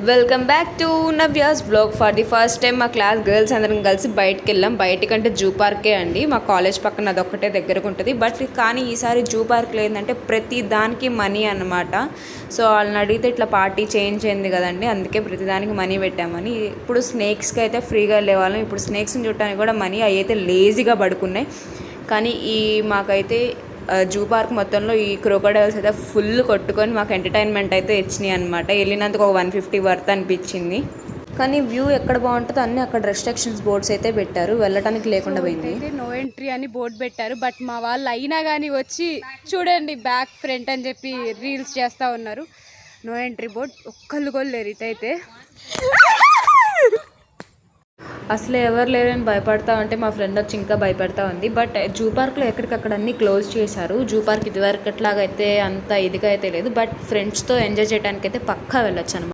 Welcome back to Navya's blog. For the first time మా class girls అందరం కలిసి బయటకు వెళ్ళాం. బయటకంటే జూ పార్కే అండి, మా కాలేజ్ పక్కన అదొక్కటే దగ్గరకు ఉంటుంది. కానీ ఈసారి జూ పార్క్లో ఏంటంటే ప్రతి దానికి మనీ అన్నమాట. సో వాళ్ళని అడిగితే ఇట్లా పార్టీ చేంజ్ అయింది కదండి, అందుకే ప్రతి దానికి మనీ పెట్టామని. ఇప్పుడు స్నేక్స్కి అయితే ఫ్రీగా వెళ్ళేవాళ్ళం, ఇప్పుడు స్నేక్స్ని చూడటానికి కూడా మనీ. అవి అయితే లేజీగా పడుకున్నాయి. కానీ మాకైతే జూ పార్క్ మొత్తంలో ఈ క్రోకోడైల్స్ అయితే ఫుల్ కొట్టుకొని మాకు ఎంటర్టైన్మెంట్ అయితే ఇచ్చినాయి అనమాట. వెళ్ళినందుకు ఒక 150 వర్త్ అనిపించింది. కానీ వ్యూ ఎక్కడ బాగుంటుందో అన్నీ అక్కడ రెస్ట్రిక్షన్స్ బోర్డ్స్ అయితే పెట్టారు, వెళ్ళటానికి లేకుండా పోయింది. నో ఎంట్రీ అని బోర్డు పెట్టారు, బట్ మా వాళ్ళు అయినా కానీ వచ్చి చూడండి బ్యాక్ ఫ్రంట్ అని చెప్పి రీల్స్ చేస్తూ ఉన్నారు. నో ఎంట్రీ బోర్డ్ ఒక్కళ్ళు కూడా లేరు. ఇదైతే అసలు ఎవరు లేరని భయపడతా ఉంటే మా ఫ్రెండ్ వచ్చి ఇంకా భయపడతా ఉంది. బట్ జూ పార్క్లో ఎక్కడికక్కడ అన్నీ క్లోజ్ చేశారు. జూ పార్క్ ఇదివరకట్లాగా అయితే అంత ఇదిగా అయితే లేదు, బట్ ఫ్రెండ్స్తో ఎంజాయ్ చేయడానికి అయితే పక్కా వెళ్ళొచ్చు అనమాట.